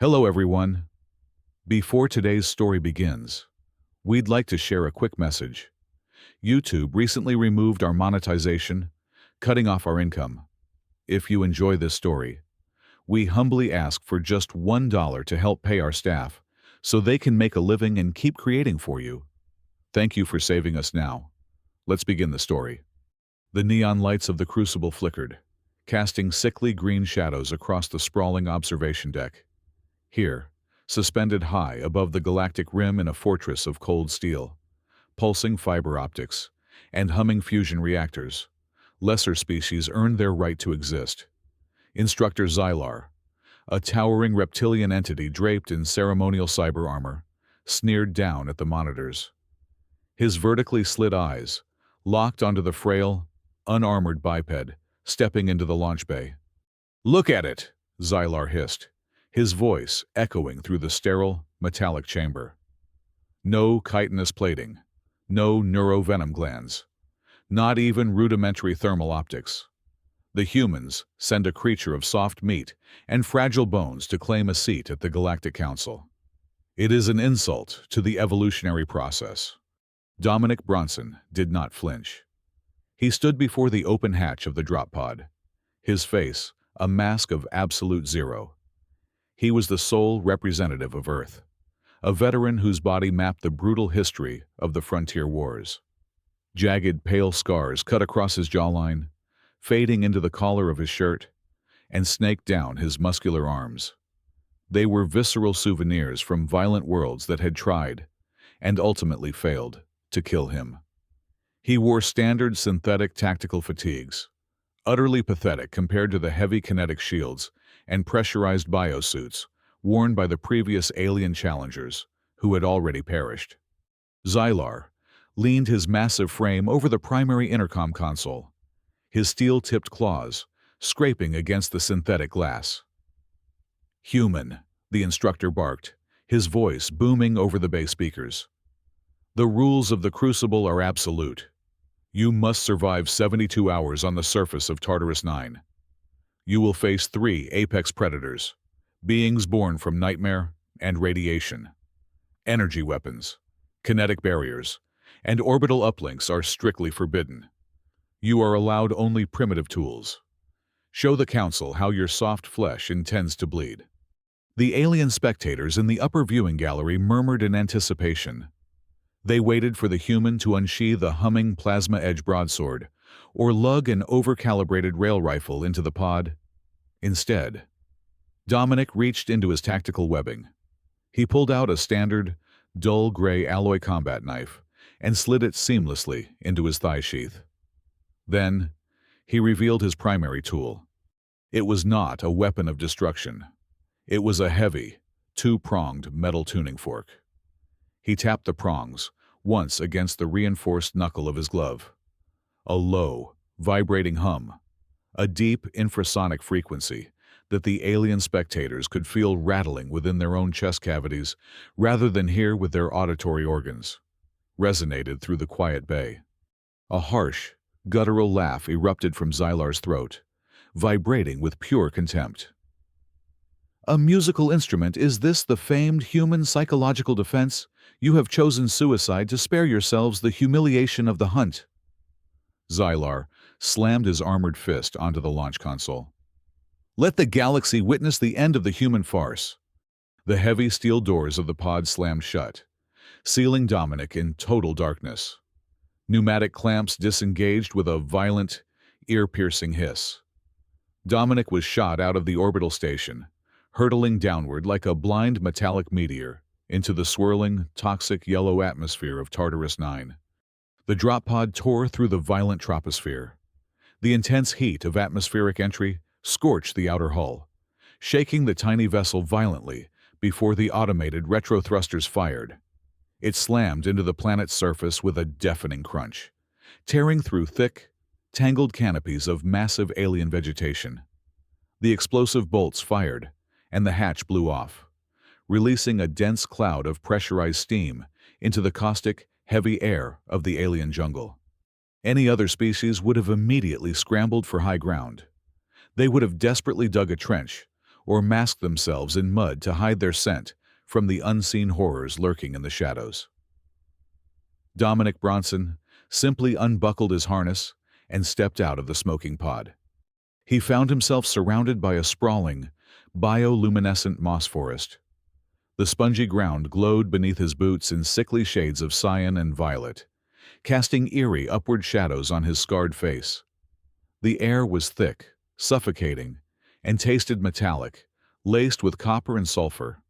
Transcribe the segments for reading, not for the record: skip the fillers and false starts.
Hello, everyone. Before today's story begins, we'd like to share a quick message. YouTube recently removed our monetization, cutting off our income. If you enjoy this story, we humbly ask for just $1 to help pay our staff so they can make a living and keep creating for you. Thank you for saving us now. Let's begin the story. The neon lights of the crucible flickered, casting sickly green shadows across the sprawling observation deck. Here, suspended high above the galactic rim in a fortress of cold steel, pulsing fiber optics, and humming fusion reactors, lesser species earned their right to exist. Instructor Xylar, a towering reptilian entity draped in ceremonial cyber armor, sneered down at the monitors. His vertically slit eyes locked onto the frail, unarmored biped stepping into the launch bay. "Look at it," Xylar hissed, his voice echoing through the sterile, metallic chamber. No chitinous plating, no neurovenom glands, not even rudimentary thermal optics. The humans send a creature of soft meat and fragile bones to claim a seat at the Galactic Council. It is an insult to the evolutionary process. Dominic Bronson did not flinch. He stood before the open hatch of the drop pod, his face a mask of absolute zero. He was the sole representative of Earth, a veteran whose body mapped the brutal history of the frontier wars. Jagged, pale scars cut across his jawline, fading into the collar of his shirt, and snaked down his muscular arms. They were visceral souvenirs from violent worlds that had tried, and ultimately failed, to kill him. He wore standard synthetic tactical fatigues, utterly pathetic compared to the heavy kinetic shields and pressurized biosuits worn by the previous alien challengers who had already perished. Xylar leaned his massive frame over the primary intercom console, his steel-tipped claws scraping against the synthetic glass. "Human," the instructor barked, his voice booming over the bay speakers. "The rules of the Crucible are absolute. You must survive 72 hours on the surface of Tartarus 9. You will face 3 apex predators, beings born from nightmare and radiation. Energy weapons, kinetic barriers, and orbital uplinks are strictly forbidden. You are allowed only primitive tools. Show the Council how your soft flesh intends to bleed." The alien spectators in the upper viewing gallery murmured in anticipation. They waited for the human to unsheathe a humming plasma-edge broadsword or lug an over-calibrated rail rifle into the pod. Instead, Dominic reached into his tactical webbing. He pulled out a standard, dull gray alloy combat knife and slid it seamlessly into his thigh sheath. Then, he revealed his primary tool. It was not a weapon of destruction. It was a heavy, 2-pronged metal tuning fork. He tapped the prongs once against the reinforced knuckle of his glove. A low, vibrating hum, a deep infrasonic frequency that the alien spectators could feel rattling within their own chest cavities rather than hear with their auditory organs, resonated through the quiet bay. A harsh, guttural laugh erupted from Xylar's throat, vibrating with pure contempt. "A musical instrument, is this the famed human psychological defense? You have chosen suicide to spare yourselves the humiliation of the hunt." Xylar slammed his armored fist onto the launch console. "Let the galaxy witness the end of the human farce." The heavy steel doors of the pod slammed shut, sealing Dominic in total darkness. Pneumatic clamps disengaged with a violent, ear-piercing hiss. Dominic was shot out of the orbital station, hurtling downward like a blind metallic meteor into the swirling, toxic yellow atmosphere of Tartarus 9. The drop pod tore through the violent troposphere. The intense heat of atmospheric entry scorched the outer hull, shaking the tiny vessel violently before the automated retrothrusters fired. It slammed into the planet's surface with a deafening crunch, tearing through thick, tangled canopies of massive alien vegetation. The explosive bolts fired, and the hatch blew off, releasing a dense cloud of pressurized steam into the caustic, heavy air of the alien jungle. Any other species would have immediately scrambled for high ground. They would have desperately dug a trench or masked themselves in mud to hide their scent from the unseen horrors lurking in the shadows. Dominic Bronson simply unbuckled his harness and stepped out of the smoking pod. He found himself surrounded by a sprawling, bioluminescent moss forest. The spongy ground glowed beneath his boots in sickly shades of cyan and violet, casting eerie upward shadows on his scarred face. The air was thick, suffocating, and tasted metallic, laced with copper and sulfur.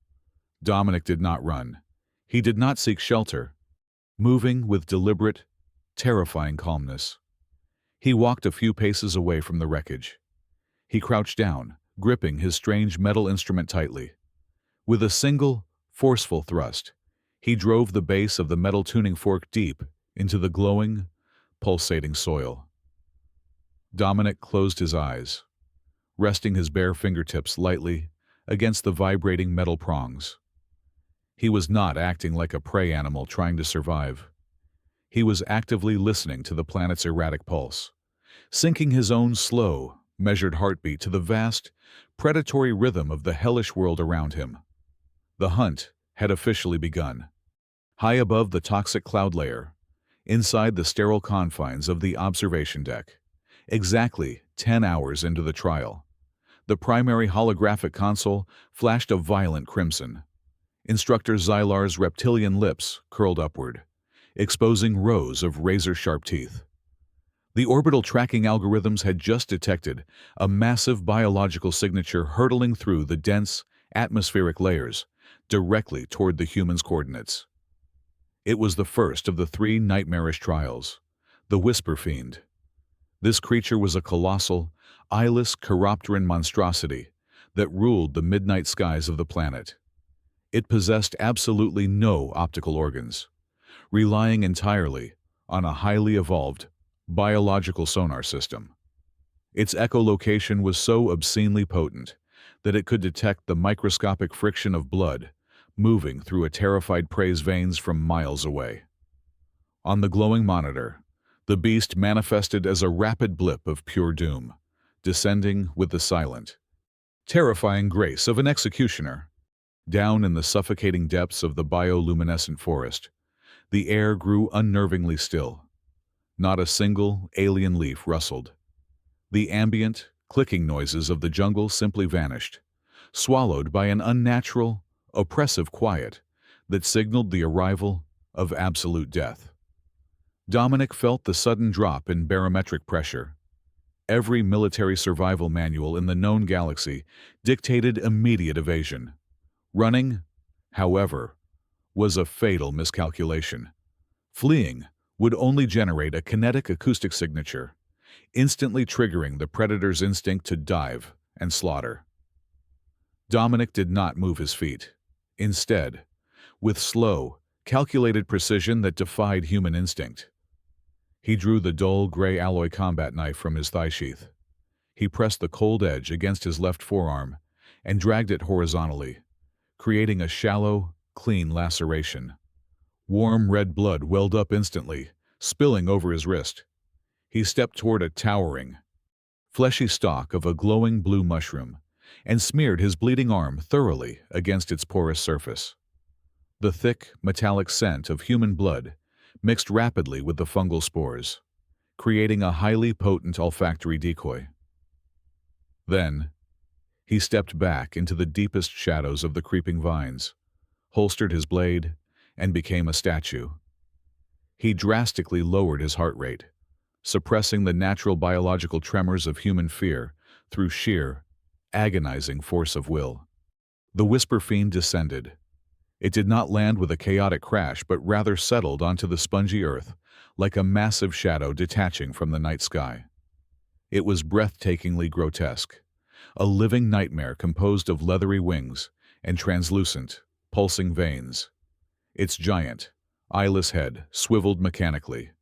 Dominic did not run. He did not seek shelter, moving with deliberate, terrifying calmness. He walked a few paces away from the wreckage. He crouched down, gripping his strange metal instrument tightly. With a single, forceful thrust, he drove the base of the metal tuning fork deep into the glowing, pulsating soil. Dominic closed his eyes, resting his bare fingertips lightly against the vibrating metal prongs. He was not acting like a prey animal trying to survive. He was actively listening to the planet's erratic pulse, syncing his own slow, measured heartbeat to the vast, predatory rhythm of the hellish world around him. The hunt had officially begun. High above the toxic cloud layer, inside the sterile confines of the observation deck, exactly 10 hours into the trial, the primary holographic console flashed a violent crimson. Instructor Zylar's reptilian lips curled upward, exposing rows of razor-sharp teeth. The orbital tracking algorithms had just detected a massive biological signature hurtling through the dense, atmospheric layers, directly toward the human's coordinates. It was the first of the 3 nightmarish trials, the Whisper Fiend. This creature was a colossal, eyeless chiropteran monstrosity that ruled the midnight skies of the planet. It possessed absolutely no optical organs, relying entirely on a highly evolved biological sonar system. Its echolocation was so obscenely potent that it could detect the microscopic friction of blood moving through a terrified prey's veins from miles away. On the glowing monitor, the beast manifested as a rapid blip of pure doom, descending with the silent, terrifying grace of an executioner. Down in the suffocating depths of the bioluminescent forest, the air grew unnervingly still. Not a single alien leaf rustled. The ambient, clicking noises of the jungle simply vanished, swallowed by an unnatural, oppressive quiet that signaled the arrival of absolute death. Dominic felt the sudden drop in barometric pressure. Every military survival manual in the known galaxy dictated immediate evasion. Running, however, was a fatal miscalculation. Fleeing would only generate a kinetic acoustic signature, instantly triggering the predator's instinct to dive and slaughter. Dominic did not move his feet. Instead, with slow, calculated precision that defied human instinct, he drew the dull gray alloy combat knife from his thigh sheath. He pressed the cold edge against his left forearm and dragged it horizontally, creating a shallow, clean laceration. Warm red blood welled up instantly, spilling over his wrist. He stepped toward a towering, fleshy stalk of a glowing blue mushroom and smeared his bleeding arm thoroughly against its porous surface. The thick, metallic scent of human blood mixed rapidly with the fungal spores, creating a highly potent olfactory decoy. Then, he stepped back into the deepest shadows of the creeping vines, holstered his blade, and became a statue. He drastically lowered his heart rate, suppressing the natural biological tremors of human fear through sheer, agonizing force of will. The Whisper Fiend descended. It did not land with a chaotic crash, but rather settled onto the spongy earth like a massive shadow detaching from the night sky. It was breathtakingly grotesque, a living nightmare composed of leathery wings and translucent, pulsing veins. Its giant, eyeless head swiveled mechanically,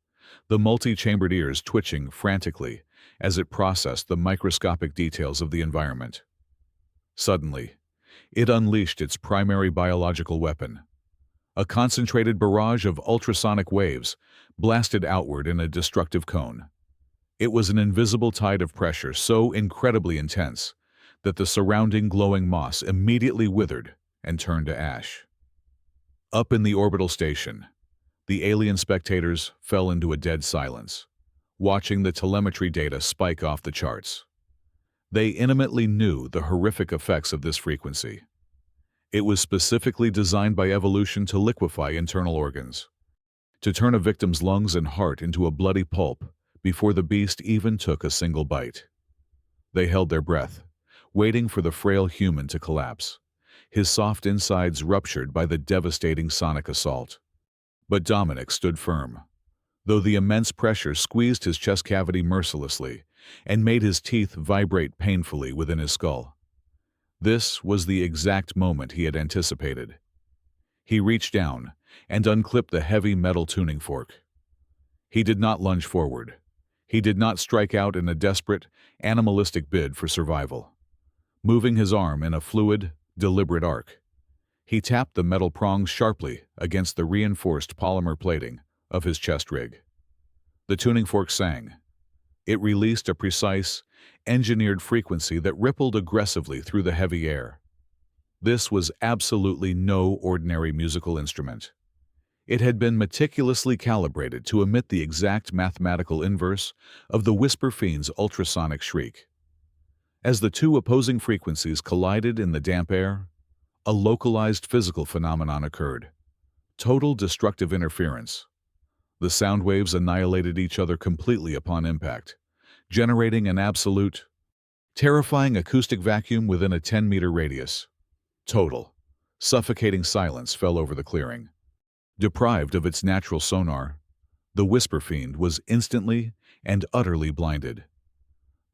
the multi-chambered ears twitching frantically as it processed the microscopic details of the environment. Suddenly, it unleashed its primary biological weapon. A concentrated barrage of ultrasonic waves blasted outward in a destructive cone. It was an invisible tide of pressure so incredibly intense that the surrounding glowing moss immediately withered and turned to ash. Up in the orbital station, the alien spectators fell into a dead silence, watching the telemetry data spike off the charts. They intimately knew the horrific effects of this frequency. It was specifically designed by evolution to liquefy internal organs, to turn a victim's lungs and heart into a bloody pulp before the beast even took a single bite. They held their breath, waiting for the frail human to collapse, his soft insides ruptured by the devastating sonic assault. But Dominic stood firm, though the immense pressure squeezed his chest cavity mercilessly and made his teeth vibrate painfully within his skull. This was the exact moment he had anticipated. He reached down and unclipped the heavy metal tuning fork. He did not lunge forward. He did not strike out in a desperate, animalistic bid for survival. Moving his arm in a fluid, deliberate arc, he tapped the metal prongs sharply against the reinforced polymer plating of his chest rig. The tuning fork sang. It released a precise, engineered frequency that rippled aggressively through the heavy air. This was absolutely no ordinary musical instrument. It had been meticulously calibrated to emit the exact mathematical inverse of the Whisper Fiend's ultrasonic shriek. As the two opposing frequencies collided in the damp air, a localized physical phenomenon occurred. Total destructive interference. The sound waves annihilated each other completely upon impact, generating an absolute, terrifying acoustic vacuum within a 10-meter radius. Total, suffocating silence fell over the clearing. Deprived of its natural sonar, the Whisper Fiend was instantly and utterly blinded.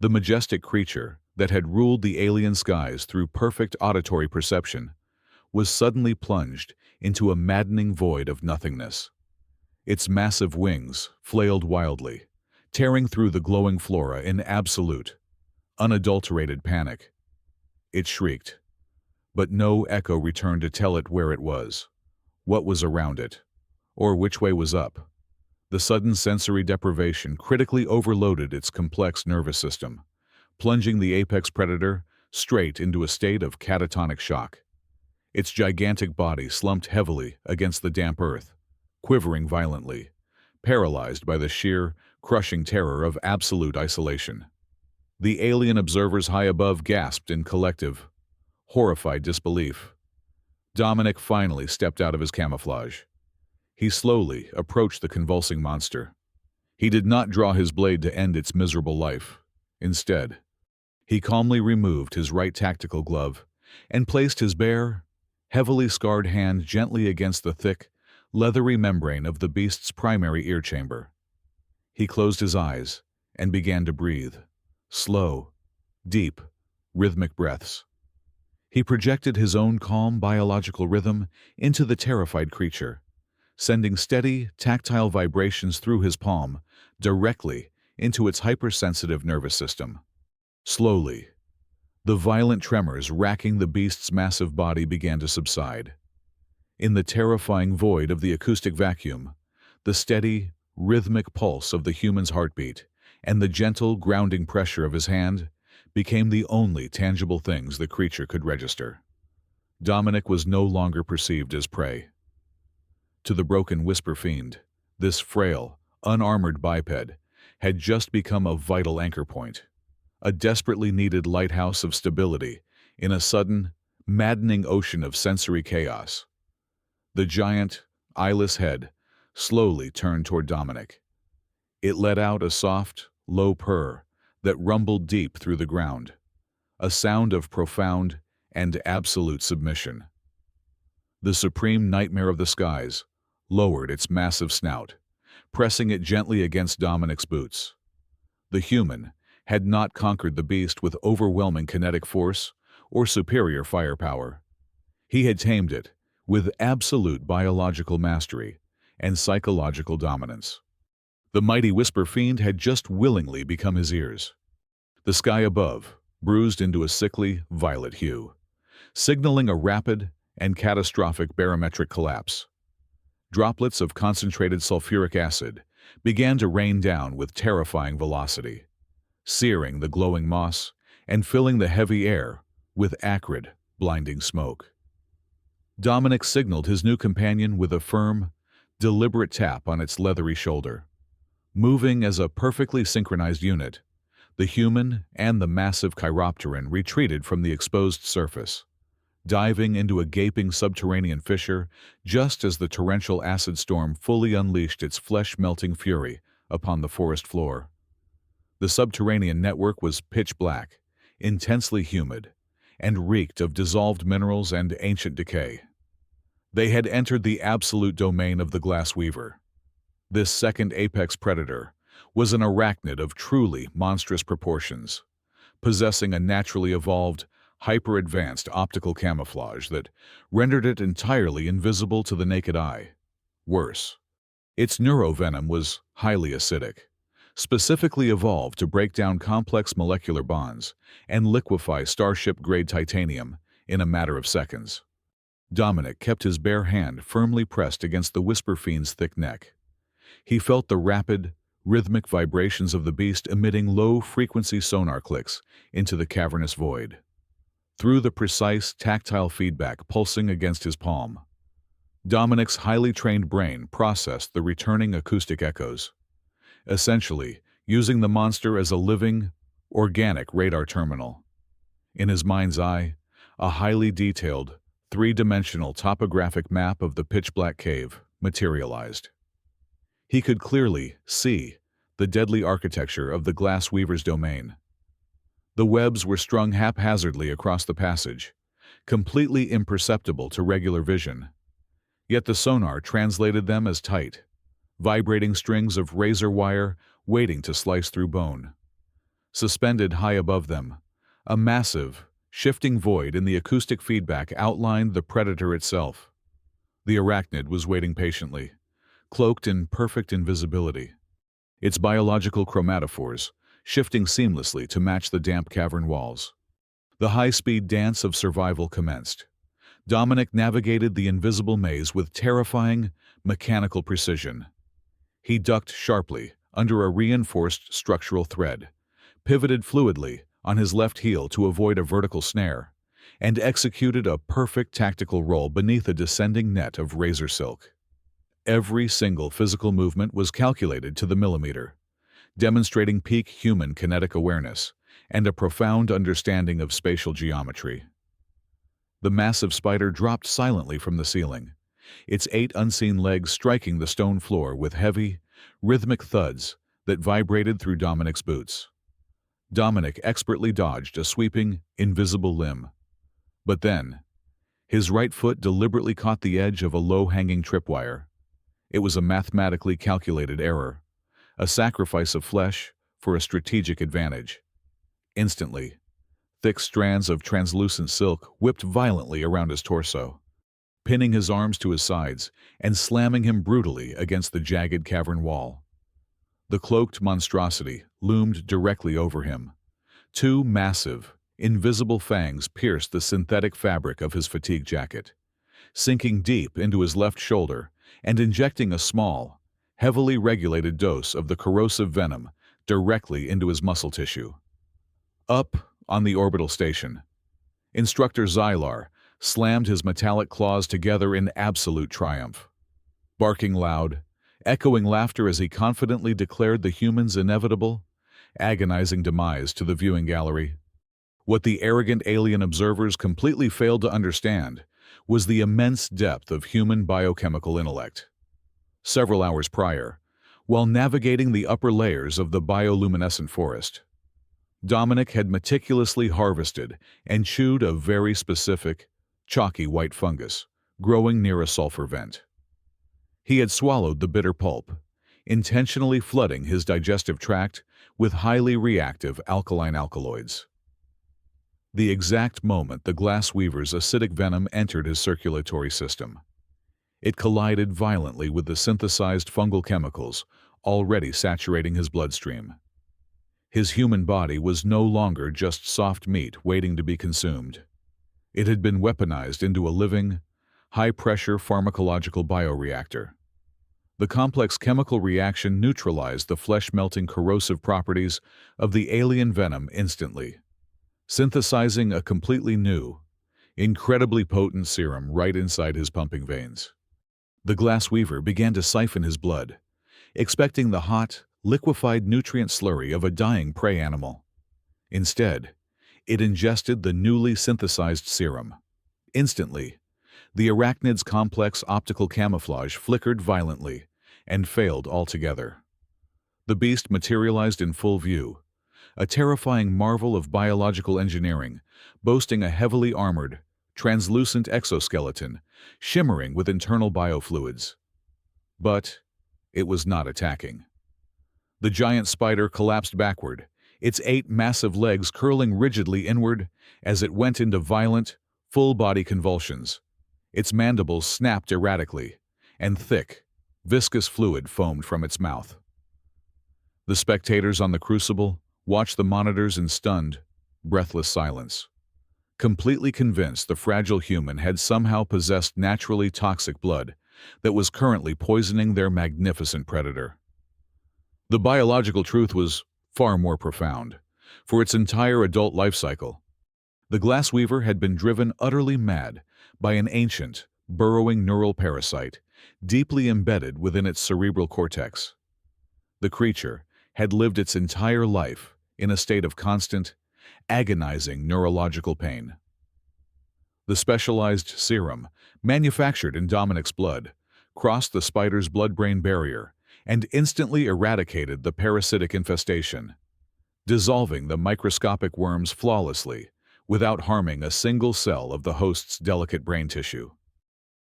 The majestic creature that had ruled the alien skies through perfect auditory perception was suddenly plunged into a maddening void of nothingness. Its massive wings flailed wildly, tearing through the glowing flora in absolute, unadulterated panic. It shrieked, but no echo returned to tell it where it was, what was around it, or which way was up. The sudden sensory deprivation critically overloaded its complex nervous system, plunging the apex predator straight into a state of catatonic shock. Its gigantic body slumped heavily against the damp earth, quivering violently, paralyzed by the sheer, crushing terror of absolute isolation. The alien observers high above gasped in collective, horrified disbelief. Dominic finally stepped out of his camouflage. He slowly approached the convulsing monster. He did not draw his blade to end its miserable life. Instead, he calmly removed his right tactical glove and placed his bare, heavily scarred hand gently against the thick, leathery membrane of the beast's primary ear chamber. He closed his eyes and began to breathe, slow, deep, rhythmic breaths. He projected his own calm biological rhythm into the terrified creature, sending steady, tactile vibrations through his palm directly into its hypersensitive nervous system. Slowly, the violent tremors racking the beast's massive body began to subside. In the terrifying void of the acoustic vacuum, the steady, rhythmic pulse of the human's heartbeat and the gentle, grounding pressure of his hand became the only tangible things the creature could register. Dominic was no longer perceived as prey. To the broken Whisper Fiend, this frail, unarmored biped had just become a vital anchor point, a desperately needed lighthouse of stability in a sudden, maddening ocean of sensory chaos. The giant, eyeless head slowly turned toward Dominic. It let out a soft, low purr that rumbled deep through the ground, a sound of profound and absolute submission. The supreme nightmare of the skies lowered its massive snout, pressing it gently against Dominic's boots. The human had not conquered the beast with overwhelming kinetic force or superior firepower. He had tamed it with absolute biological mastery and psychological dominance. The mighty Whisper Fiend had just willingly become his ears. The sky above bruised into a sickly, violet hue, signaling a rapid and catastrophic barometric collapse. Droplets of concentrated sulfuric acid began to rain down with terrifying velocity, searing the glowing moss and filling the heavy air with acrid, blinding smoke. Dominic signaled his new companion with a firm, deliberate tap on its leathery shoulder. Moving as a perfectly synchronized unit, the human and the massive chiropteran retreated from the exposed surface, diving into a gaping subterranean fissure just as the torrential acid storm fully unleashed its flesh-melting fury upon the forest floor. The subterranean network was pitch black, intensely humid, and reeked of dissolved minerals and ancient decay. They had entered the absolute domain of the glass weaver. This second apex predator was an arachnid of truly monstrous proportions, possessing a naturally evolved, hyper-advanced optical camouflage that rendered it entirely invisible to the naked eye. Worse, its neurovenom was highly acidic, specifically evolved to break down complex molecular bonds and liquefy starship-grade titanium in a matter of seconds. Dominic kept his bare hand firmly pressed against the Whisper Fiend's thick neck. He felt the rapid, rhythmic vibrations of the beast emitting low-frequency sonar clicks into the cavernous void. Through the precise, tactile feedback pulsing against his palm, Dominic's highly trained brain processed the returning acoustic echoes, essentially using the monster as a living, organic radar terminal. In his mind's eye, a highly detailed, three-dimensional topographic map of the pitch-black cave materialized. He could clearly see the deadly architecture of the glass weaver's domain. The webs were strung haphazardly across the passage, completely imperceptible to regular vision. Yet the sonar translated them as tight, vibrating strings of razor wire waiting to slice through bone. Suspended high above them, a massive, shifting void in the acoustic feedback outlined the predator itself. The arachnid was waiting patiently, cloaked in perfect invisibility, its biological chromatophores shifting seamlessly to match the damp cavern walls. The high-speed dance of survival commenced. Dominic navigated the invisible maze with terrifying, mechanical precision. He ducked sharply under a reinforced structural thread, pivoted fluidly on his left heel to avoid a vertical snare, and executed a perfect tactical roll beneath a descending net of razor silk. Every single physical movement was calculated to the millimeter, demonstrating peak human kinetic awareness and a profound understanding of spatial geometry. The massive spider dropped silently from the ceiling, its 8 unseen legs striking the stone floor with heavy, rhythmic thuds that vibrated through Dominic's boots. Dominic expertly dodged a sweeping, invisible limb. But then, his right foot deliberately caught the edge of a low-hanging tripwire. It was a mathematically calculated error, a sacrifice of flesh for a strategic advantage. Instantly, thick strands of translucent silk whipped violently around his torso, pinning his arms to his sides and slamming him brutally against the jagged cavern wall. The cloaked monstrosity loomed directly over him. 2 massive, invisible fangs pierced the synthetic fabric of his fatigue jacket, sinking deep into his left shoulder and injecting a small, heavily regulated dose of the corrosive venom directly into his muscle tissue. Up on the orbital station, Instructor Xylar slammed his metallic claws together in absolute triumph. Barking loud, echoing laughter as he confidently declared the human's inevitable, agonizing demise to the viewing gallery. What the arrogant alien observers completely failed to understand was the immense depth of human biochemical intellect. Several hours prior, while navigating the upper layers of the bioluminescent forest, Dominic had meticulously harvested and chewed a very specific, chalky white fungus growing near a sulfur vent. He had swallowed the bitter pulp, intentionally flooding his digestive tract with highly reactive alkaline alkaloids. The exact moment the glass weaver's acidic venom entered his circulatory system, it collided violently with the synthesized fungal chemicals already saturating his bloodstream. His human body was no longer just soft meat waiting to be consumed. It had been weaponized into a living, high-pressure pharmacological bioreactor. The complex chemical reaction neutralized the flesh-melting corrosive properties of the alien venom instantly, synthesizing a completely new, incredibly potent serum right inside his pumping veins. The glass weaver began to siphon his blood, expecting the hot, liquefied nutrient slurry of a dying prey animal. Instead, it ingested the newly synthesized serum. Instantly, the arachnid's complex optical camouflage flickered violently and failed altogether. The beast materialized in full view, a terrifying marvel of biological engineering, boasting a heavily armored, translucent exoskeleton, shimmering with internal biofluids. But it was not attacking. The giant spider collapsed backward, its 8 massive legs curling rigidly inward as it went into violent, full-body convulsions. Its mandibles snapped erratically, and thick, viscous fluid foamed from its mouth. The spectators on the crucible watched the monitors in stunned, breathless silence, completely convinced the fragile human had somehow possessed naturally toxic blood that was currently poisoning their magnificent predator. The biological truth was far more profound. For its entire adult life cycle, the glass weaver had been driven utterly mad by an ancient, burrowing neural parasite deeply embedded within its cerebral cortex. The creature had lived its entire life in a state of constant, agonizing neurological pain. The specialized serum, manufactured in Dominic's blood, crossed the spider's blood-brain barrier and instantly eradicated the parasitic infestation, dissolving the microscopic worms flawlessly without harming a single cell of the host's delicate brain tissue.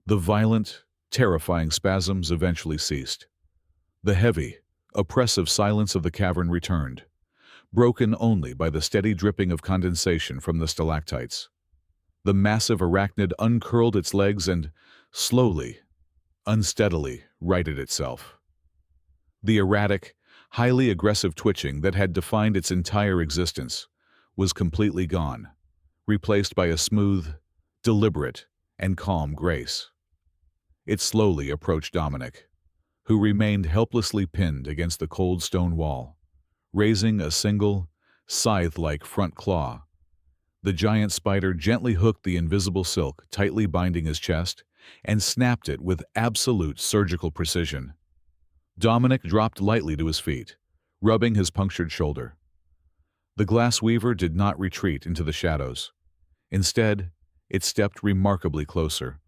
The violent, terrifying spasms eventually ceased. The heavy, oppressive silence of the cavern returned, broken only by the steady dripping of condensation from the stalactites. The massive arachnid uncurled its legs and, slowly, unsteadily, righted itself. The erratic, highly aggressive twitching that had defined its entire existence was completely gone, replaced by a smooth, deliberate, and calm grace. It slowly approached Dominic, who remained helplessly pinned against the cold stone wall, raising a single, scythe-like front claw. The giant spider gently hooked the invisible silk tightly binding his chest and snapped it with absolute surgical precision. Dominic dropped lightly to his feet, rubbing his punctured shoulder. The glass weaver did not retreat into the shadows. Instead, it stepped remarkably closer,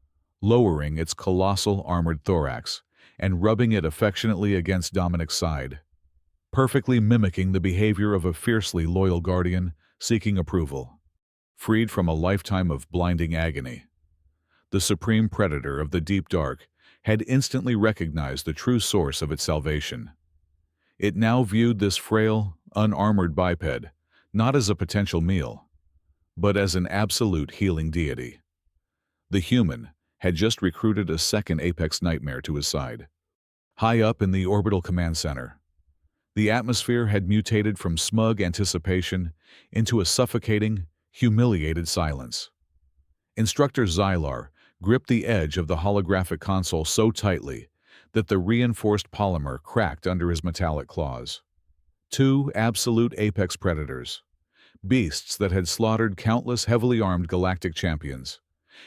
lowering its colossal armored thorax and rubbing it affectionately against Dominic's side, perfectly mimicking the behavior of a fiercely loyal guardian seeking approval. Freed from a lifetime of blinding agony, the supreme predator of the deep dark had instantly recognized the true source of its salvation. It now viewed this frail, unarmored biped not as a potential meal, but as an absolute healing deity. The human had just recruited a second apex nightmare to his side. High up in the orbital command center, the atmosphere had mutated from smug anticipation into a suffocating, humiliated silence. Instructor Xylar gripped the edge of the holographic console so tightly that the reinforced polymer cracked under his metallic claws. 2 absolute apex predators, beasts that had slaughtered countless heavily armed galactic champions,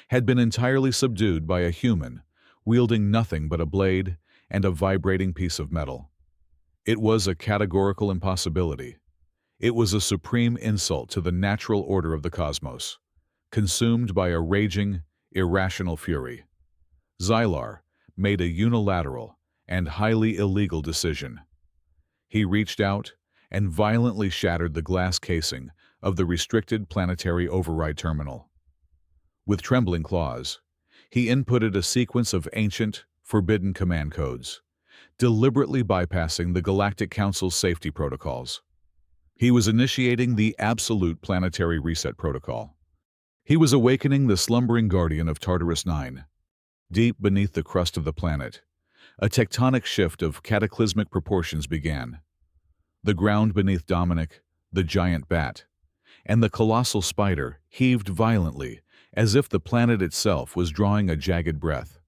had been entirely subdued by a human wielding nothing but a blade and a vibrating piece of metal. It was a categorical impossibility. It was a supreme insult to the natural order of the cosmos, consumed by a raging, irrational fury. Xylar made a unilateral and highly illegal decision. He reached out and violently shattered the glass casing of the restricted planetary override terminal. With trembling claws, he inputted a sequence of ancient, forbidden command codes, deliberately bypassing the Galactic Council's safety protocols. He was initiating the absolute planetary reset protocol. He was awakening the slumbering guardian of Tartarus 9. Deep beneath the crust of the planet, a tectonic shift of cataclysmic proportions began. The ground beneath Dominic, the giant bat, and the colossal spider heaved violently as if the planet itself was drawing a jagged breath.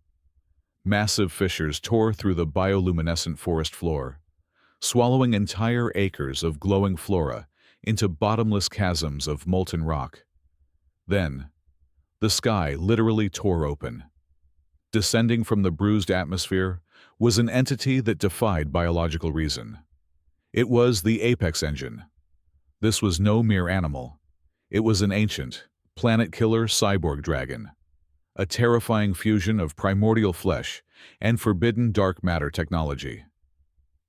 Massive fissures tore through the bioluminescent forest floor, swallowing entire acres of glowing flora into bottomless chasms of molten rock. Then, the sky literally tore open. Descending from the bruised atmosphere was an entity that defied biological reason. It was the apex engine. This was no mere animal. It was an ancient, planet-killer cyborg dragon, a terrifying fusion of primordial flesh and forbidden dark matter technology.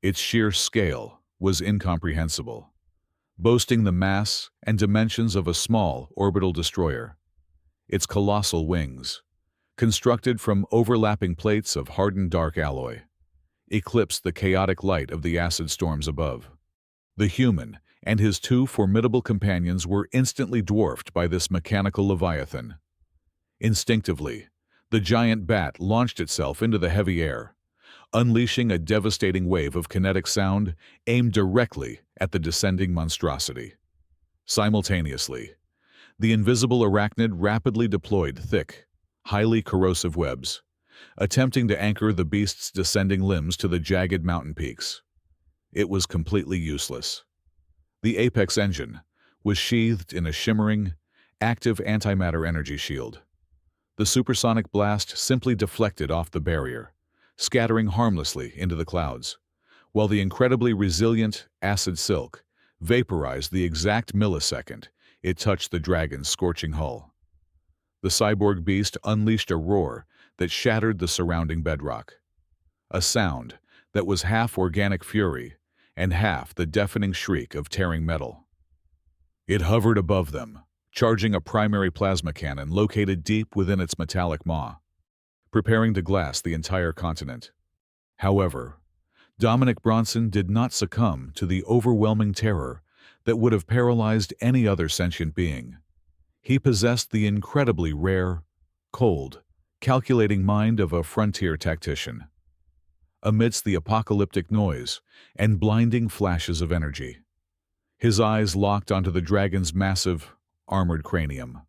Its sheer scale was incomprehensible, boasting the mass and dimensions of a small orbital destroyer. Its colossal wings, constructed from overlapping plates of hardened dark alloy, eclipsed the chaotic light of the acid storms above. The human and his two formidable companions were instantly dwarfed by this mechanical leviathan. Instinctively, the giant bat launched itself into the heavy air, unleashing a devastating wave of kinetic sound aimed directly at the descending monstrosity. Simultaneously, the invisible arachnid rapidly deployed thick, highly corrosive webs, attempting to anchor the beast's descending limbs to the jagged mountain peaks. It was completely useless. The apex engine was sheathed in a shimmering, active antimatter energy shield. The supersonic blast simply deflected off the barrier, scattering harmlessly into the clouds, while the incredibly resilient acid silk vaporized the exact millisecond it touched the dragon's scorching hull. The cyborg beast unleashed a roar that shattered the surrounding bedrock, a sound that was half organic fury and half the deafening shriek of tearing metal. It hovered above them, charging a primary plasma cannon located deep within its metallic maw, preparing to glass the entire continent. However, Dominic Bronson did not succumb to the overwhelming terror that would have paralyzed any other sentient being. He possessed the incredibly rare, cold, calculating mind of a frontier tactician. Amidst the apocalyptic noise and blinding flashes of energy, his eyes locked onto the dragon's massive, armored cranium.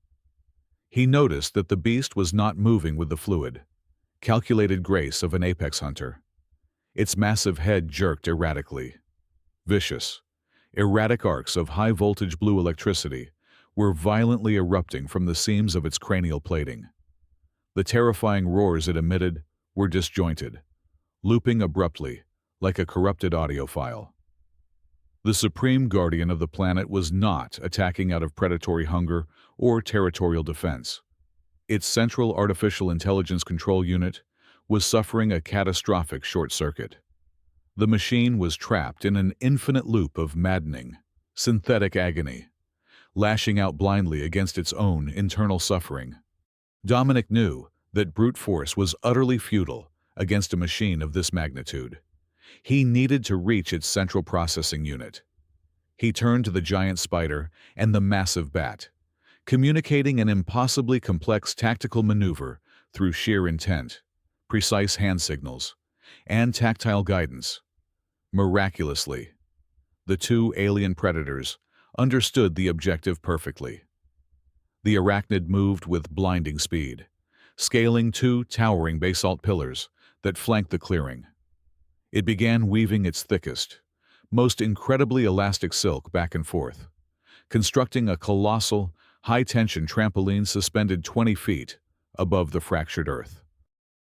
He noticed that the beast was not moving with the fluid, calculated grace of an apex hunter. Its massive head jerked erratically. Vicious, erratic arcs of high-voltage blue electricity were violently erupting from the seams of its cranial plating. The terrifying roars it emitted were disjointed, looping abruptly like a corrupted audio file. The supreme guardian of the planet was not attacking out of predatory hunger or territorial defense. Its central artificial intelligence control unit was suffering a catastrophic short circuit. The machine was trapped in an infinite loop of maddening, synthetic agony, lashing out blindly against its own internal suffering. Dominic knew that brute force was utterly futile against a machine of this magnitude. He needed to reach its central processing unit. He turned to the giant spider and the massive bat, communicating an impossibly complex tactical maneuver through sheer intent, precise hand signals, and tactile guidance. Miraculously, the two alien predators understood the objective perfectly. The arachnid moved with blinding speed, scaling two towering basalt pillars that flanked the clearing. It began weaving its thickest, most incredibly elastic silk back and forth, constructing a colossal, high-tension trampoline suspended 20 feet above the fractured earth.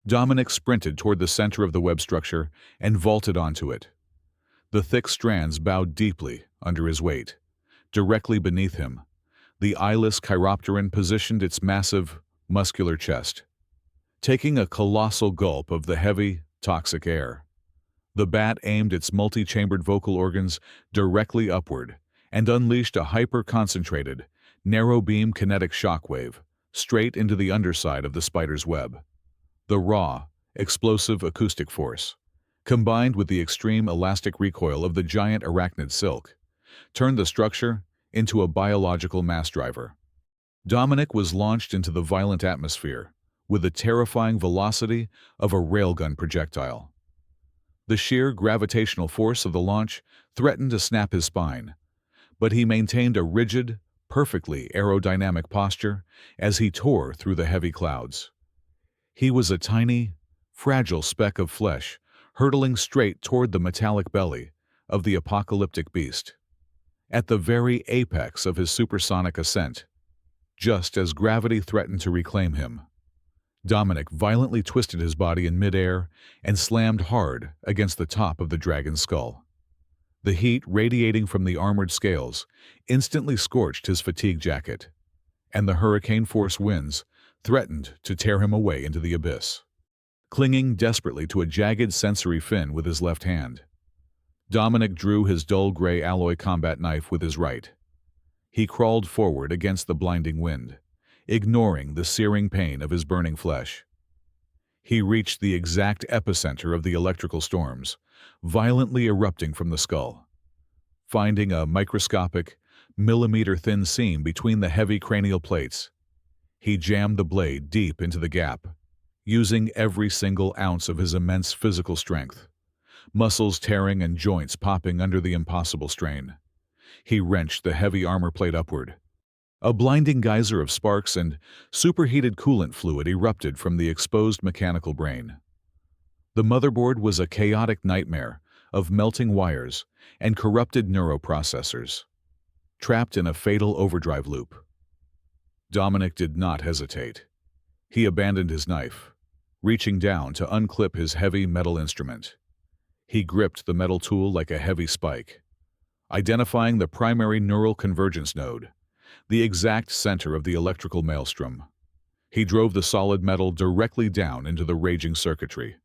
Dominic sprinted toward the center of the web structure and vaulted onto it. The thick strands bowed deeply under his weight. Directly beneath him, the eyeless chiropteran positioned its massive, muscular chest, taking a colossal gulp of the heavy, toxic air. The bat aimed its multi-chambered vocal organs directly upward and unleashed a hyper-concentrated, narrow-beam kinetic shockwave straight into the underside of the spider's web. The raw, explosive acoustic force, combined with the extreme elastic recoil of the giant arachnid silk, turned the structure into a biological mass driver. Dominic was launched into the violent atmosphere with the terrifying velocity of a railgun projectile. The sheer gravitational force of the launch threatened to snap his spine, but he maintained a rigid, perfectly aerodynamic posture as he tore through the heavy clouds. He was a tiny, fragile speck of flesh hurtling straight toward the metallic belly of the apocalyptic beast. at the very apex of his supersonic ascent, just as gravity threatened to reclaim him. Dominic violently twisted his body in midair and slammed hard against the top of the dragon's skull. The heat radiating from the armored scales instantly scorched his fatigue jacket, and the hurricane-force winds threatened to tear him away into the abyss. Clinging desperately to a jagged sensory fin with his left hand, Dominic drew his dull gray alloy combat knife with his right. He crawled forward against the blinding wind, ignoring the searing pain of his burning flesh. He reached the exact epicenter of the electrical storms, violently erupting from the skull. Finding a microscopic, millimeter-thin seam between the heavy cranial plates, he jammed the blade deep into the gap, using every single ounce of his immense physical strength, muscles tearing and joints popping under the impossible strain. He wrenched the heavy armor plate upward. A blinding geyser of sparks and superheated coolant fluid erupted from the exposed mechanical brain. The motherboard was a chaotic nightmare of melting wires and corrupted neuroprocessors, trapped in a fatal overdrive loop. Dominic did not hesitate. He abandoned his knife, reaching down to unclip his heavy metal instrument. He gripped the metal tool like a heavy spike, identifying the primary neural convergence node, the exact center of the electrical maelstrom. He drove the solid metal directly down into the raging circuitry.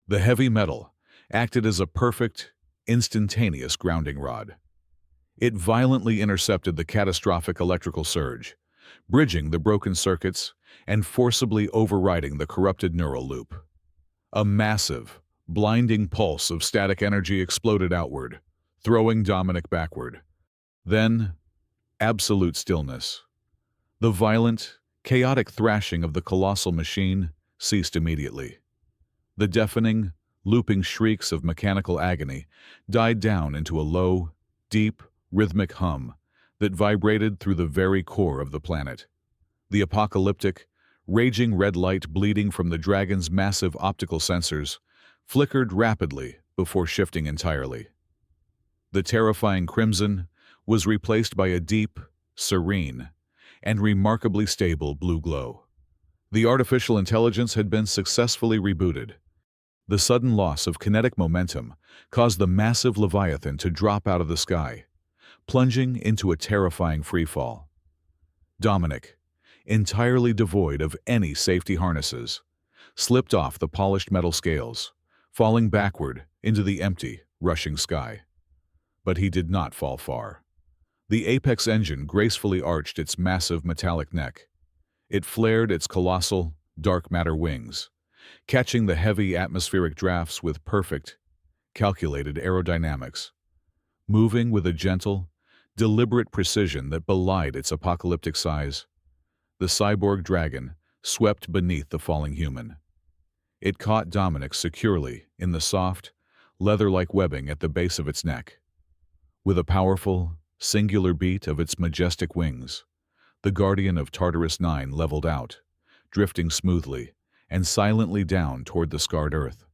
The heavy metal acted as a perfect, instantaneous grounding rod. It violently intercepted the catastrophic electrical surge, bridging the broken circuits and forcibly overriding the corrupted neural loop. A massive, blinding pulse of static energy exploded outward, throwing Dominic backward. Then, absolute stillness. The violent, chaotic thrashing of the colossal machine ceased immediately. The deafening, looping shrieks of mechanical agony died down into a low, deep, rhythmic hum that vibrated through the very core of the planet. The apocalyptic, raging red light bleeding from the dragon's massive optical sensors flickered rapidly before shifting entirely. The terrifying crimson was replaced by a deep, serene, and remarkably stable blue glow. The artificial intelligence had been successfully rebooted. The sudden loss of kinetic momentum caused the massive Leviathan to drop out of the sky, plunging into a terrifying freefall. Dominic, entirely devoid of any safety harnesses, slipped off the polished metal scales, falling backward into the empty, rushing sky. But he did not fall far. The apex engine gracefully arched its massive metallic neck. It flared its colossal, dark matter wings, catching the heavy atmospheric drafts with perfect, calculated aerodynamics, moving with a gentle, deliberate precision that belied its apocalyptic size. The cyborg dragon swept beneath the falling human. It caught Dominic securely in the soft, leather-like webbing at the base of its neck. With a powerful, singular beat of its majestic wings, the Guardian of Tartarus 9 leveled out, drifting smoothly and silently down toward the scarred earth,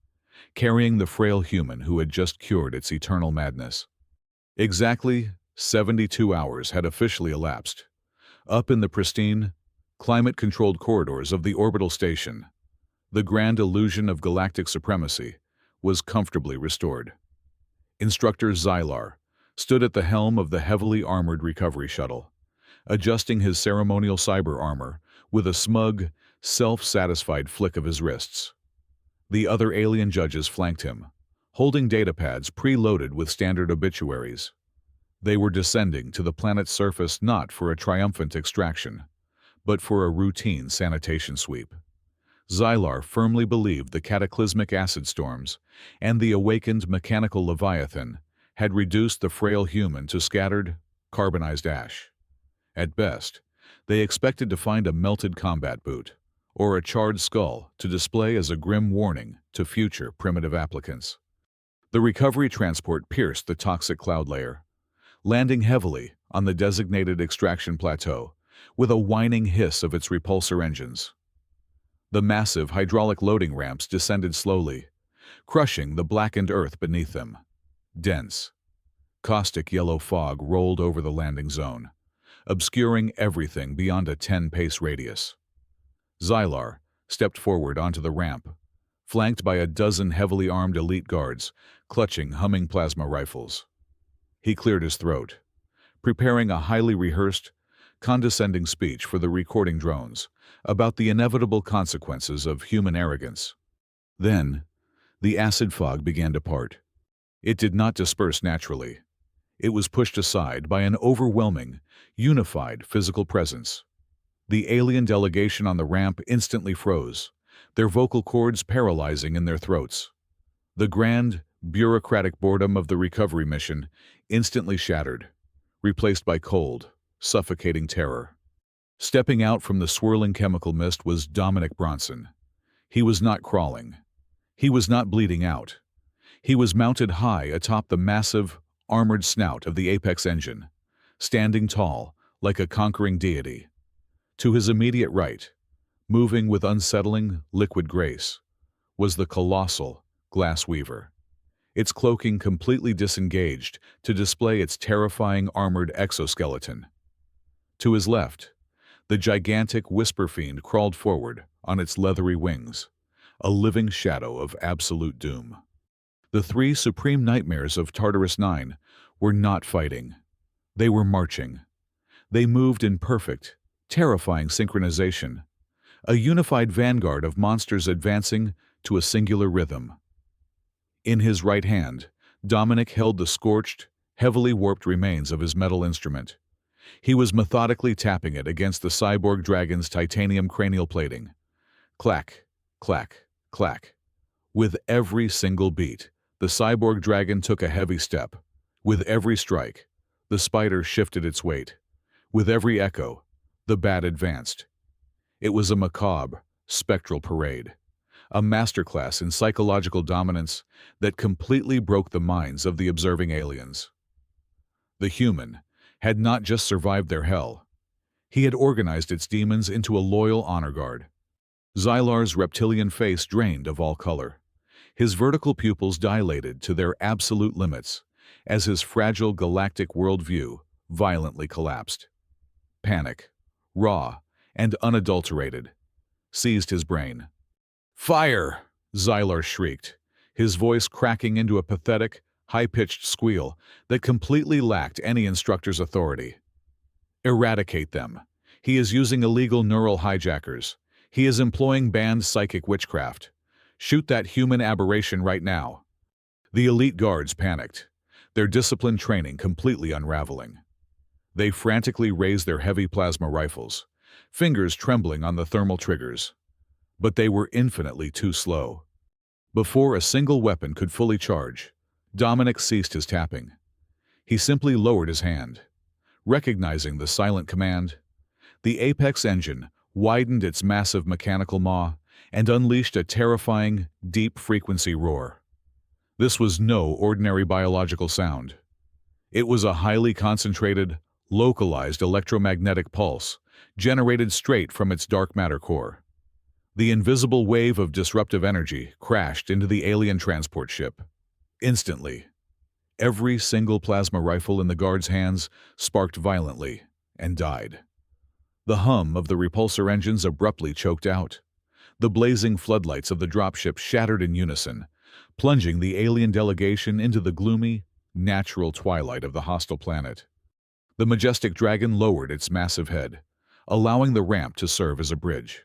carrying the frail human who had just cured its eternal madness. Exactly 72 hours had officially elapsed. Up in the pristine, climate-controlled corridors of the orbital station, the grand illusion of galactic supremacy was comfortably restored. Instructor Xylar stood at the helm of the heavily armored recovery shuttle, adjusting his ceremonial cyber armor with a smug, self-satisfied flick of his wrists. The other alien judges flanked him, holding datapads preloaded with standard obituaries. They were descending to the planet's surface not for a triumphant extraction, but for a routine sanitation sweep. Xylar firmly believed the cataclysmic acid storms and the awakened mechanical Leviathan had reduced the frail human to scattered, carbonized ash. At best, they expected to find a melted combat boot or a charred skull to display as a grim warning to future primitive applicants. The recovery transport pierced the toxic cloud layer, landing heavily on the designated extraction plateau with a whining hiss of its repulsor engines. The massive hydraulic loading ramps descended slowly, crushing the blackened earth beneath them. Dense, Caustic yellow fog rolled over the landing zone, obscuring everything beyond a 10-pace radius. Xylar stepped forward onto the ramp, flanked by a dozen heavily armed elite guards, clutching humming plasma rifles. He cleared his throat, preparing a highly rehearsed, condescending speech for the recording drones about the inevitable consequences of human arrogance. Then, the acid fog began to part. It did not disperse naturally. It was pushed aside by an overwhelming, unified physical presence. The alien delegation on the ramp instantly froze, their vocal cords paralyzing in their throats. The grand, bureaucratic boredom of the recovery mission instantly shattered, replaced by cold, suffocating terror. Stepping out from the swirling chemical mist was Dominic Bronson. He was not crawling. He was not bleeding out. He was mounted high atop the massive, armored snout of the Apex engine, standing tall like a conquering deity. To his immediate right, moving with unsettling, liquid grace, was the colossal Glass Weaver, its cloaking completely disengaged to display its terrifying armored exoskeleton. To his left, the gigantic Whisper Fiend crawled forward on its leathery wings, a living shadow of absolute doom. The three supreme nightmares of Tartarus 9 were not fighting. They were marching. They moved in perfect, terrifying synchronization, a unified vanguard of monsters advancing to a singular rhythm. In his right hand, Dominic held the scorched, heavily warped remains of his metal instrument. He was methodically tapping it against the cyborg dragon's titanium cranial plating. Clack, clack, clack. With every single beat, the cyborg dragon took a heavy step. With every strike, the spider shifted its weight. With every echo, the bat advanced. It was a macabre, spectral parade, a masterclass in psychological dominance that completely broke the minds of the observing aliens. The human had not just survived their hell. He had organized its demons into a loyal honor guard. Xylar's reptilian face drained of all color. His vertical pupils dilated to their absolute limits as his fragile galactic worldview violently collapsed. Panic, raw and unadulterated, seized his brain. "Fire!" Xylar shrieked, his voice cracking into a pathetic, high-pitched squeal that completely lacked any instructor's authority. "Eradicate them. He is using illegal neural hijackers. He is employing banned psychic witchcraft. Shoot that human aberration right now." The elite guards panicked, their disciplined training completely unraveling. They frantically raised their heavy plasma rifles, fingers trembling on the thermal triggers. But they were infinitely too slow. Before a single weapon could fully charge, Dominic ceased his tapping. He simply lowered his hand. Recognizing the silent command, the Apex engine widened its massive mechanical maw and unleashed a terrifying, deep-frequency roar. This was no ordinary biological sound. It was a highly concentrated, localized electromagnetic pulse generated straight from its dark matter core. The invisible wave of disruptive energy crashed into the alien transport ship. Instantly, every single plasma rifle in the guard's hands sparked violently and died. The hum of the repulsor engines abruptly choked out. The blazing floodlights of the dropship shattered in unison, plunging the alien delegation into the gloomy, natural twilight of the hostile planet. The majestic dragon lowered its massive head, allowing the ramp to serve as a bridge.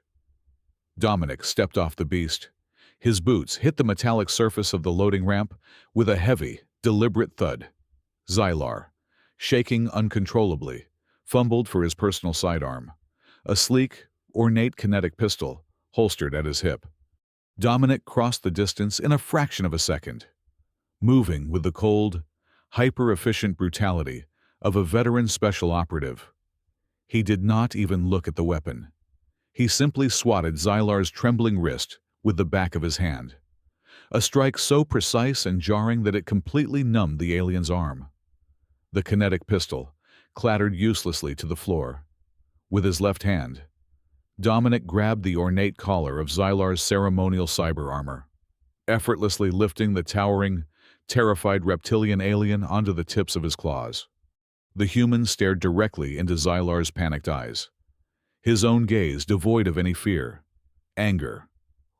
Dominic stepped off the beast. His boots hit the metallic surface of the loading ramp with a heavy, deliberate thud. Xylar, shaking uncontrollably, fumbled for his personal sidearm, a sleek, ornate kinetic pistol holstered at his hip. Dominic crossed the distance in a fraction of a second, moving with the cold, hyper-efficient brutality of a veteran special operative. He did not even look at the weapon. He simply swatted Xylar's trembling wrist with the back of his hand, a strike so precise and jarring that it completely numbed the alien's arm. The kinetic pistol clattered uselessly to the floor. With his left hand, Dominic grabbed the ornate collar of Xylar's ceremonial cyber armor, effortlessly lifting the towering, terrified reptilian alien onto the tips of his claws. The human stared directly into Xylar's panicked eyes, his own gaze devoid of any fear, anger,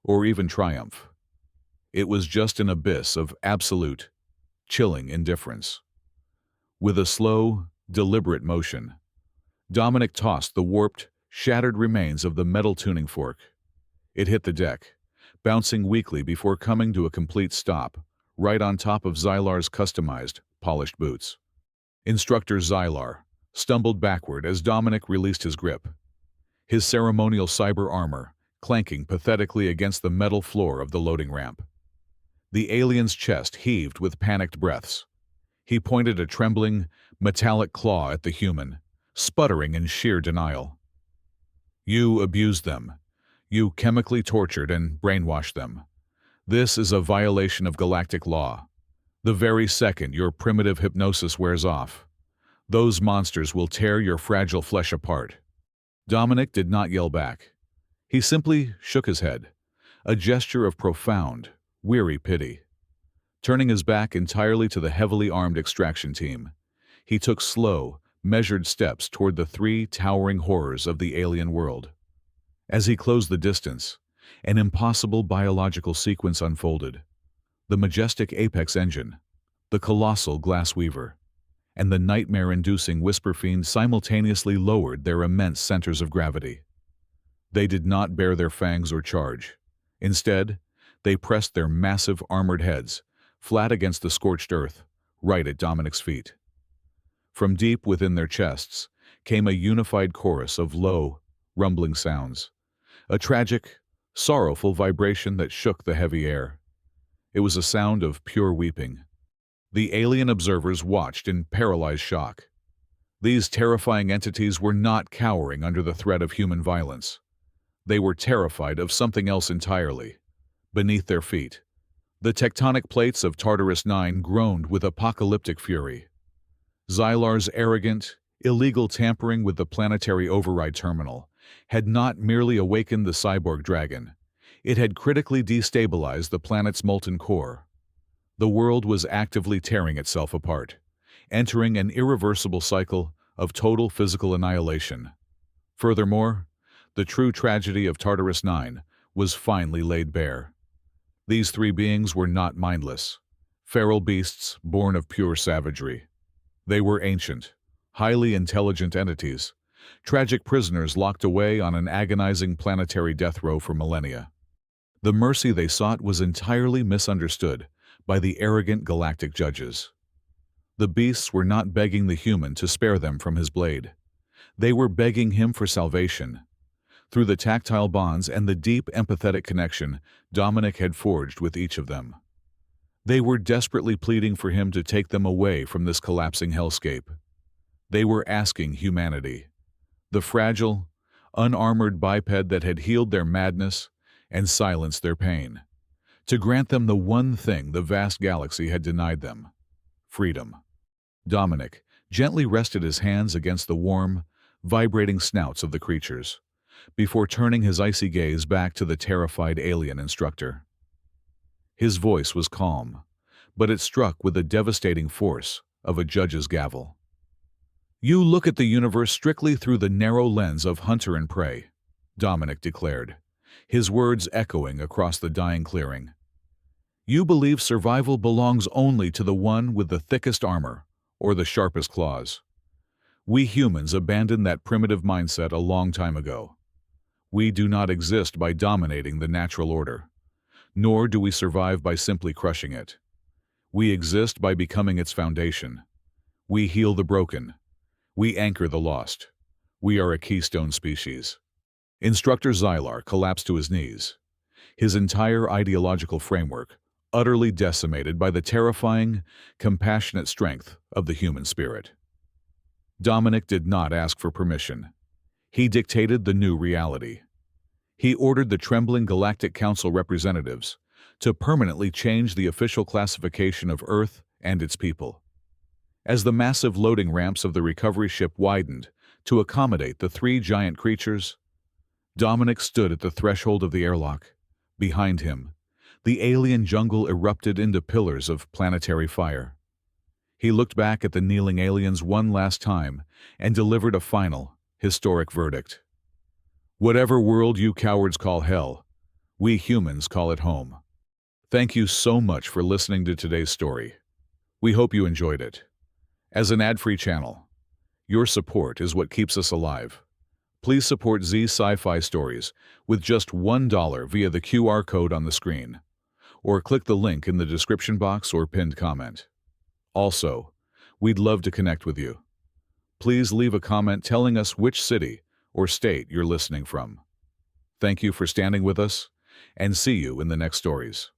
or even triumph. It was just an abyss of absolute, chilling indifference. With a slow, deliberate motion, Dominic tossed the warped, shattered remains of the metal tuning fork. It hit the deck, bouncing weakly before coming to a complete stop, right on top of Xylar's customized, polished boots. Instructor Xylar stumbled backward as Dominic released his grip, his ceremonial cyber armor clanking pathetically against the metal floor of the loading ramp. The alien's chest heaved with panicked breaths. He pointed a trembling, metallic claw at the human, sputtering in sheer denial. "You abused them. You chemically tortured and brainwashed them. This is a violation of galactic law. The very second your primitive hypnosis wears off, those monsters will tear your fragile flesh apart." Dominic did not yell back. He simply shook his head, a gesture of profound, weary pity. Turning his back entirely to the heavily armed extraction team, he took slow, measured steps toward the three towering horrors of the alien world. As he closed the distance, an impossible biological sequence unfolded. The majestic apex engine, the colossal glass weaver, and the nightmare-inducing whisper fiend simultaneously lowered their immense centers of gravity. They did not bare their fangs or charge. Instead, they pressed their massive armored heads flat against the scorched earth, right at Dominic's feet. From deep within their chests came a unified chorus of low, rumbling sounds, a tragic, sorrowful vibration that shook the heavy air. It was a sound of pure weeping. The alien observers watched in paralyzed shock. These terrifying entities were not cowering under the threat of human violence. They were terrified of something else entirely. Beneath their feet, the tectonic plates of Tartarus 9 groaned with apocalyptic fury. Xylar's arrogant, illegal tampering with the planetary override terminal had not merely awakened the cyborg dragon, it had critically destabilized the planet's molten core. The world was actively tearing itself apart, entering an irreversible cycle of total physical annihilation. Furthermore, the true tragedy of Tartarus 9 was finally laid bare. These three beings were not mindless, feral beasts born of pure savagery. They were ancient, highly intelligent entities, tragic prisoners locked away on an agonizing planetary death row for millennia. The mercy they sought was entirely misunderstood by the arrogant galactic judges. The beasts were not begging the human to spare them from his blade. They were begging him for salvation. Through the tactile bonds and the deep empathetic connection Dominic had forged with each of them, they were desperately pleading for him to take them away from this collapsing hellscape. They were asking humanity, the fragile, unarmored biped that had healed their madness and silenced their pain, to grant them the one thing the vast galaxy had denied them: freedom. Dominic gently rested his hands against the warm, vibrating snouts of the creatures, before turning his icy gaze back to the terrified alien instructor. His voice was calm, but it struck with the devastating force of a judge's gavel. "You look at the universe strictly through the narrow lens of hunter and prey," Dominic declared, his words echoing across the dying clearing. "You believe survival belongs only to the one with the thickest armor or the sharpest claws. We humans abandoned that primitive mindset a long time ago. We do not exist by dominating the natural order, nor do we survive by simply crushing it. We exist by becoming its foundation. We heal the broken. We anchor the lost. We are a keystone species." Instructor Xylar collapsed to his knees, his entire ideological framework utterly decimated by the terrifying, compassionate strength of the human spirit. Dominic did not ask for permission. He dictated the new reality. He ordered the trembling Galactic Council representatives to permanently change the official classification of Earth and its people. As the massive loading ramps of the recovery ship widened to accommodate the three giant creatures, Dominic stood at the threshold of the airlock. Behind him, the alien jungle erupted into pillars of planetary fire. He looked back at the kneeling aliens one last time and delivered a final, historic verdict. Whatever world you cowards call hell, we humans call it home. Thank you so much for listening to today's story. We hope you enjoyed it. As an ad-free channel, your support is what keeps us alive. Please support Sci-Fi stories with just $1 via the QR code on the screen, or click the link in the description box or pinned comment. Also, we'd love to connect with you. Please leave a comment telling us which city or state you're listening from. Thank you for standing with us, and see you in the next stories.